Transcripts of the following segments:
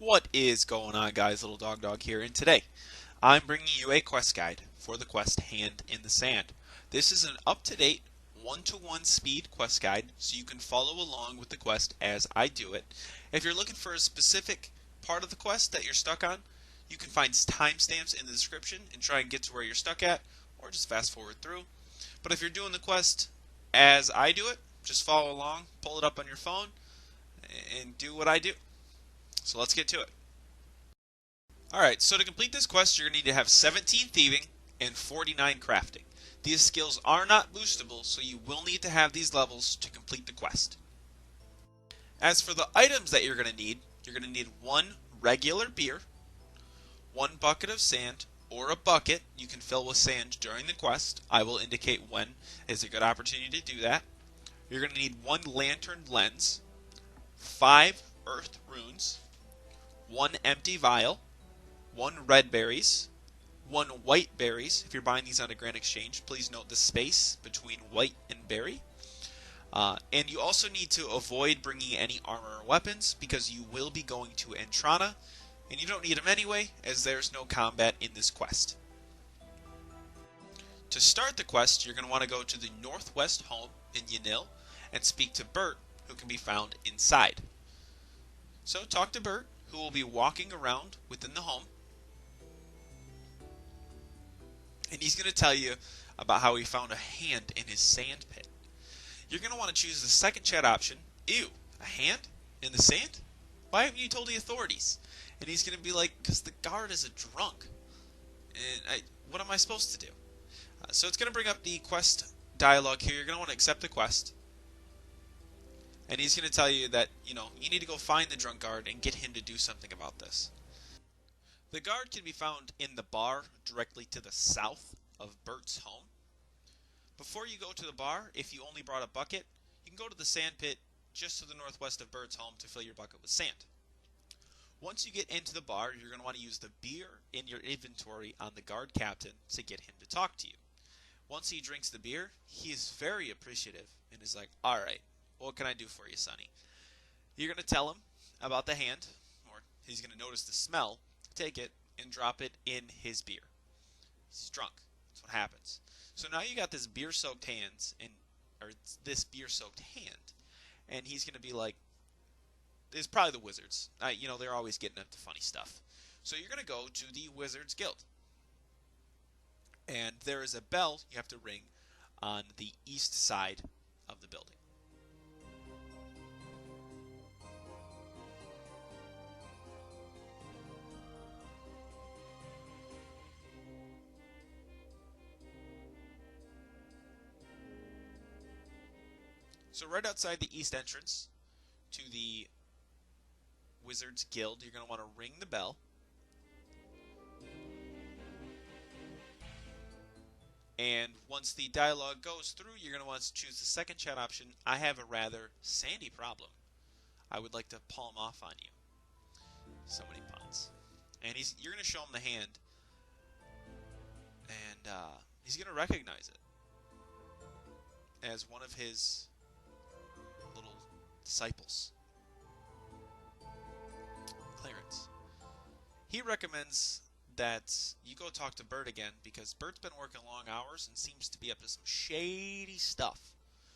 What is going on, guys? Lildogdog here, and today I'm bringing you a quest guide for the quest Hand in the Sand. This is an up-to-date 1-to-1 speed quest guide, so you can follow along with the quest as I do it. If you're looking for a specific part of the quest that you're stuck on, you can find timestamps in the description and try and get to where you're stuck at, or just fast forward through. But if you're doing the quest as I do it, just follow along, pull it up on your phone, and do what I do. So let's get to it. Alright, so to complete this quest, you're going to need to have 17 thieving and 49 crafting. These skills are not boostable, so you will need to have these levels to complete the quest. As for the items that you're going to need one regular beer, one bucket of sand, or a bucket you can fill with sand during the quest. I will indicate when is a good opportunity to do that. You're going to need one lantern lens, 5 earth runes, one empty vial, one red berries, one white berries. If you're buying these on a Grand Exchange, please note the space between white and berry. And you also need to avoid bringing any armor or weapons because you will be going to Entrana, and you don't need them anyway as there's no combat in this quest. To start the quest, you're going to want to go to the northwest home in Yanil and speak to Bert, who can be found inside. So talk to Bert, who will be walking around within the home, and he's going to tell you about how he found a hand in his sand pit. You're going to want to choose the second chat option. Ew, a hand in the sand? Why haven't you told the authorities? And he's going to be like, because the guard is a drunk. And what am I supposed to do? So it's going to bring up the quest dialogue here. You're going to want to accept the quest. And he's going to tell you that, you need to go find the drunk guard and get him to do something about this. The guard can be found in the bar directly to the south of Bert's home. Before you go to the bar, if you only brought a bucket, you can go to the sand pit just to the northwest of Bert's home to fill your bucket with sand. Once you get into the bar, you're going to want to use the beer in your inventory on the guard captain to get him to talk to you. Once he drinks the beer, he is very appreciative and is like, alright, what can I do for you, Sonny? You're going to tell him about the hand, or he's going to notice the smell, take it, and drop it in his beer. He's drunk. That's what happens. So now you got this beer-soaked this beer-soaked hand, and he's going to be like, it's probably the wizards. They're always getting up to funny stuff. So you're going to go to the Wizards Guild. And there is a bell you have to ring on the east side of the building. So right outside the east entrance to the Wizards Guild, you're going to want to ring the bell. And once the dialogue goes through, you're going to want to choose the second chat option. I have a rather sandy problem. I would like to palm off on you. So many puns. And you're going to show him the hand. And he's going to recognize it as one of his little disciples. Clarence. He recommends that you go talk to Bert again because Bert's been working long hours and seems to be up to some shady stuff.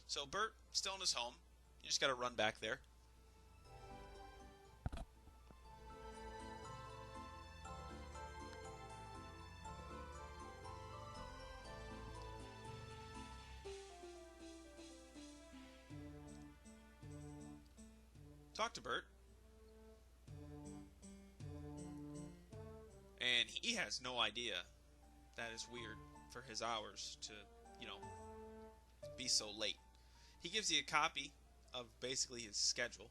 So Bert, still in his home. You just got to run back there. Talk to Bert. And he has no idea that is weird for his hours to, be so late. He gives you a copy of basically his schedule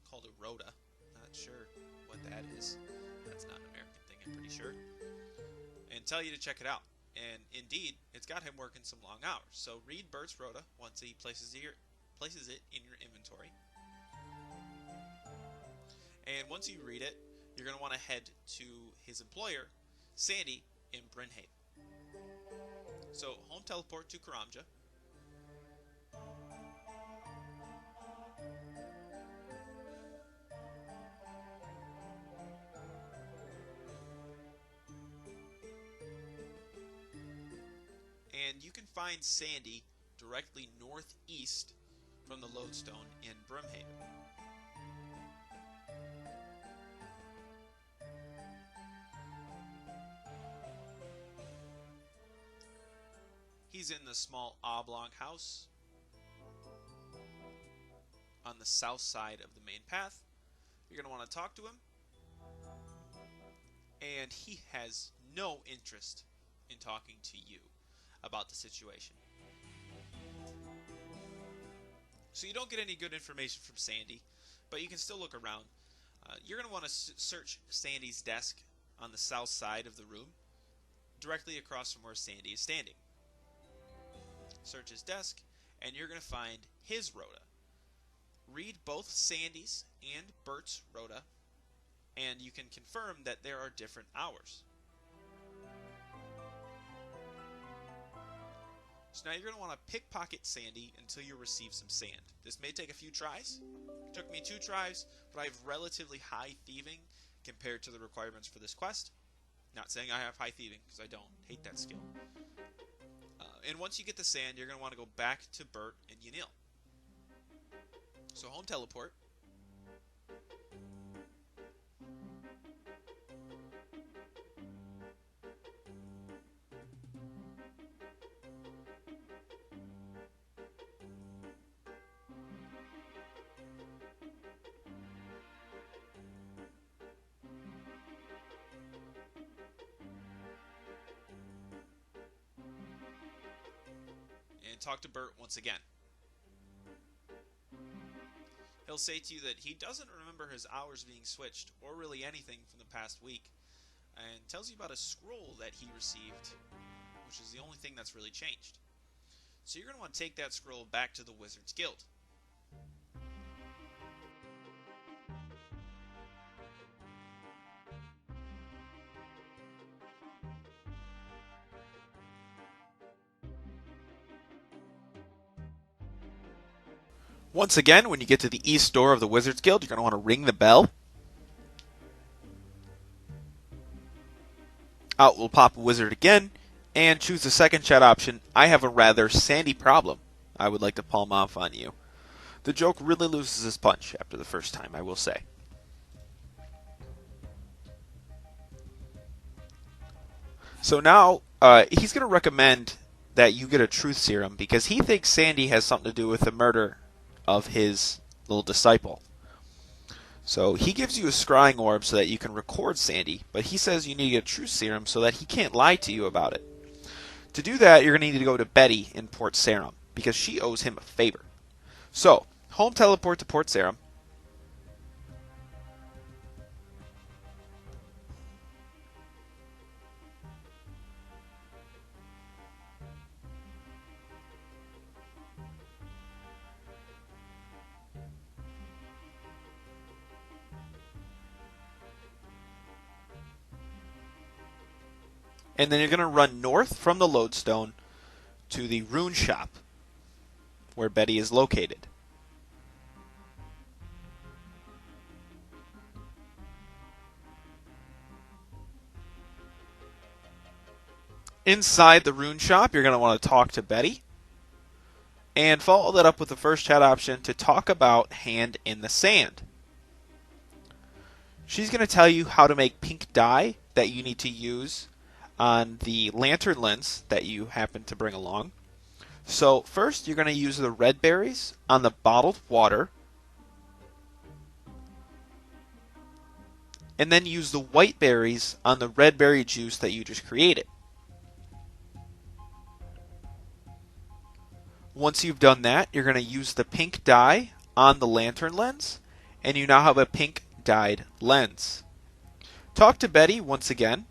called a rota. Not sure what that is. That's not an American thing, I'm pretty sure. And tell you to check it out. And indeed, it's got him working some long hours. So read Bert's rota once he places it in your inventory. And once you read it, you're going to want to head to his employer, Sandy, in Brynhaven. So, home teleport to Karamja. and you can find Sandy directly northeast from the lodestone in Brimhaven. He's in the small oblong house on the south side of the main path. You're going to want to talk to him, and he has no interest in talking to you about the situation. So you don't get any good information from Sandy, but you can still look around. You're going to want to search Sandy's desk on the south side of the room, directly across from where Sandy is standing. Search his desk, and you're going to find his rota. Read both Sandy's and Bert's rota, and you can confirm that there are different hours. So now you're going to want to pickpocket Sandy until you receive some sand. This may take a few tries. It took me 2 tries, but I have relatively high thieving compared to the requirements for this quest. Not saying I have high thieving, because I don't. Hate that skill. And once you get the sand, you're going to want to go back to Bert and Yanil. So home teleport. And talk to Bert once again. He'll say to you that he doesn't remember his hours being switched, or really anything from the past week, and tells you about a scroll that he received, which is the only thing that's really changed. So you're going to want to take that scroll back to the Wizards Guild. Once again, when you get to the east door of the Wizards Guild, you're going to want to ring the bell. Out will pop a wizard again, and choose the second chat option. I have a rather sandy problem I would like to palm off on you. The joke really loses its punch after the first time, I will say. So now, he's going to recommend that you get a truth serum, because he thinks Sandy has something to do with the murder of his little disciple. So he gives you a scrying orb so that you can record Sandy, but he says you need to get a truth serum so that he can't lie to you about it. To do that, you're going to need to go to Betty in Port Serum, because she owes him a favor. So, home teleport to Port Serum. And then you're going to run north from the lodestone to the rune shop, where Betty is located. Inside the rune shop, you're going to want to talk to Betty, and follow that up with the first chat option to talk about Hand in the Sand. She's going to tell you how to make pink dye that you need to use on the lantern lens that you happen to bring along. So first, you're going to use the red berries on the bottled water, and then use the white berries on the red berry juice that you just created. Once you've done that, you're going to use the pink dye on the lantern lens, and you now have a pink dyed lens. Talk to Betty once again.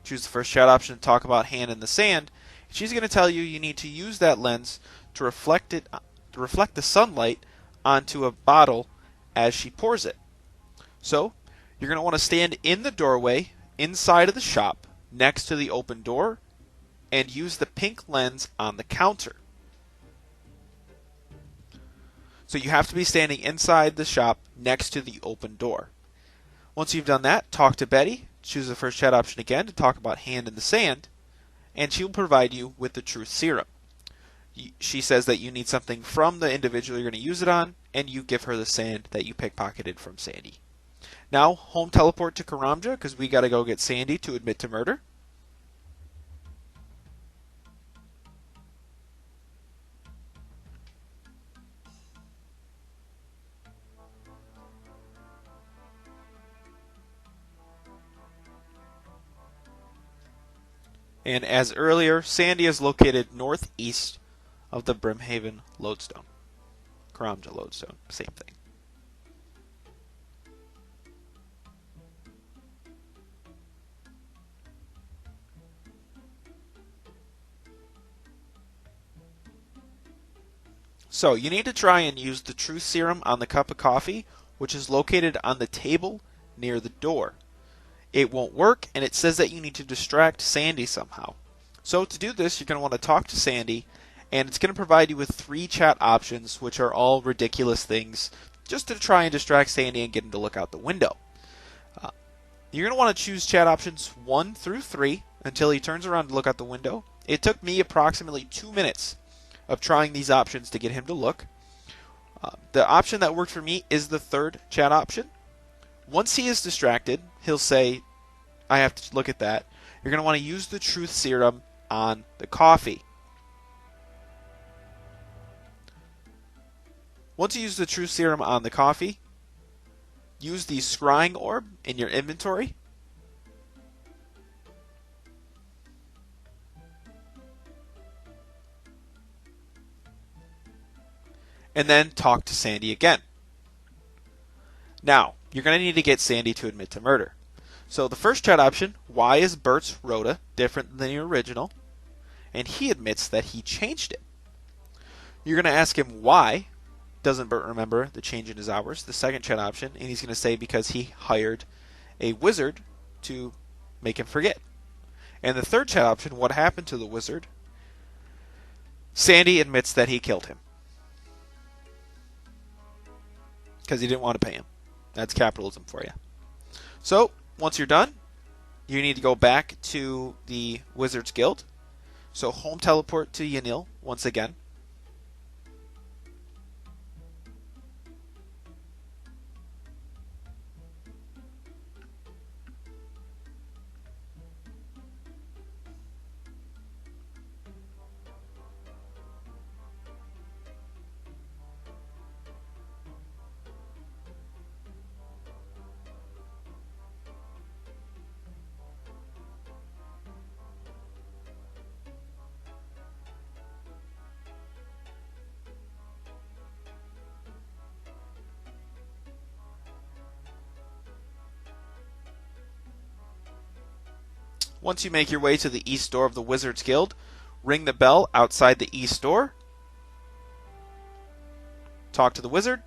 Choose the first chat option to talk about Hand in the Sand. She's going to tell you you need to use that lens to reflect the sunlight onto a bottle as she pours it. So, you're going to want to stand in the doorway inside of the shop next to the open door and use the pink lens on the counter. So you have to be standing inside the shop next to the open door. Once you've done that, talk to Betty, choose the first chat option again to talk about hand in the sand, and she will provide you with the truth serum. She says that you need something from the individual you're going to use it on, and you give her the sand that you pickpocketed from Sandy. Now, home teleport to Karamja, because we got to go get Sandy to admit to murder. And as earlier, Sandy is located northeast of the Brimhaven Lodestone. Karamja Lodestone, same thing. So you need to try and use the truth serum on the cup of coffee, which is located on the table near the door. It won't work, and it says that you need to distract Sandy somehow. So to do this, you're going to want to talk to Sandy, and it's going to provide you with 3 chat options, which are all ridiculous things, just to try and distract Sandy and get him to look out the window. You're going to want to choose chat options 1 through 3 until he turns around to look out the window. It took me approximately 2 minutes of trying these options to get him to look. The option that worked for me is the 3rd chat option. Once he is distracted, he'll say, I have to look at that. You're going to want to use the truth serum on the coffee. Once you use the truth serum on the coffee, use the scrying orb in your inventory. And then talk to Sandy again. Now, you're going to need to get Sandy to admit to murder. So the first chat option, why is Bert's rota different than the original? And he admits that he changed it. You're going to ask him why doesn't Bert remember the change in his hours, the second chat option, and he's going to say because he hired a wizard to make him forget. And the third chat option, what happened to the wizard? Sandy admits that he killed him because he didn't want to pay him. That's capitalism for you. So, once you're done, you need to go back to the Wizards Guild. So, home teleport to Yanil once again. Once you make your way to the east door of the Wizards Guild, ring the bell outside the east door, talk to the wizard,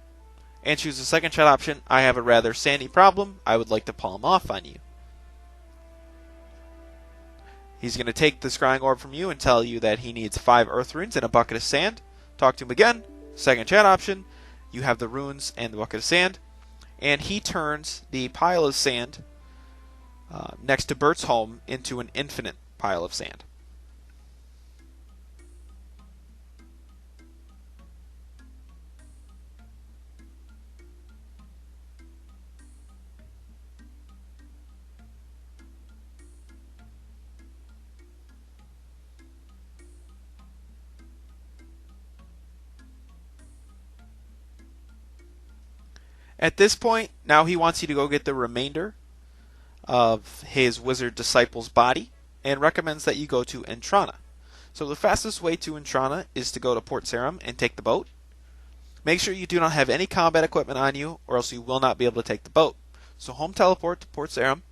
and choose the second chat option, I have a rather sandy problem, I would like to palm off on you. He's going to take the scrying orb from you and tell you that he needs 5 earth runes and a bucket of sand. Talk to him again, second chat option, you have the runes and the bucket of sand, and he turns the pile of sand next to Bert's home into an infinite pile of sand. At this point, now he wants you to go get the remainder of his wizard disciple's body and recommends that you go to Entrana. So the fastest way to Entrana is to go to Port Serum and take the boat. Make sure you do not have any combat equipment on you or else you will not be able to take the boat. So home teleport to Port Serum.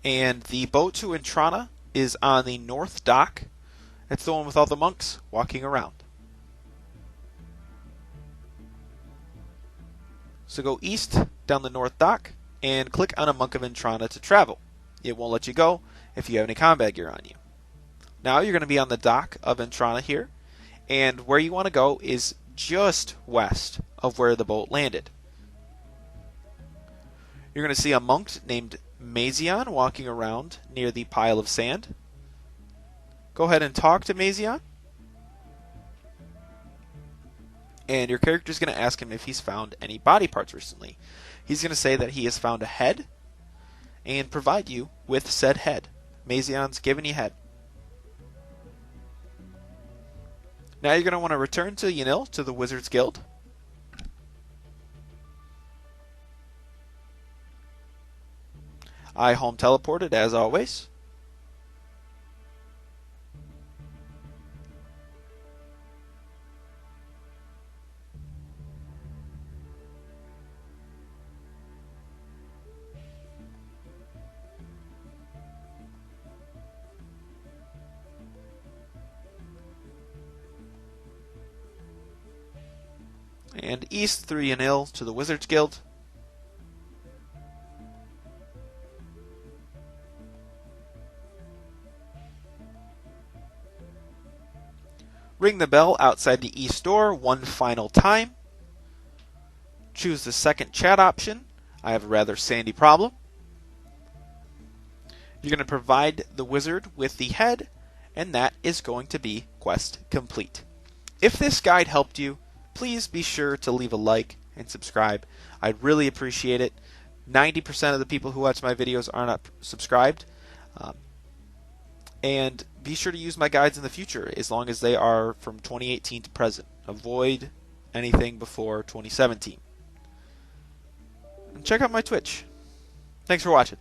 And the boat to Entrana is on the north dock. It's the one with all the monks walking around. So go east down the north dock and click on a Monk of Entrana to travel. It won't let you go if you have any combat gear on you. Now you're going to be on the dock of Entrana here, and where you want to go is just west of where the boat landed. You're going to see a monk named Mazion walking around near the pile of sand. Go ahead and talk to Mazion, and your character is going to ask him if he's found any body parts recently. He's going to say that he has found a head and provide you with said head. Mazion's given you head. Now you're going to want to return to Yanil, to the Wizards Guild. I home teleported as always. And east through Yanil to the Wizards Guild. Ring the bell outside the east door one final time. Choose the second chat option. I have a rather sandy problem. You're going to provide the wizard with the head, and that is going to be quest complete. If this guide helped you, please be sure to leave a like and subscribe. I'd really appreciate it. 90% of the people who watch my videos are not subscribed. And be sure to use my guides in the future, as long as they are from 2018 to present. Avoid anything before 2017. And check out my Twitch. Thanks for watching.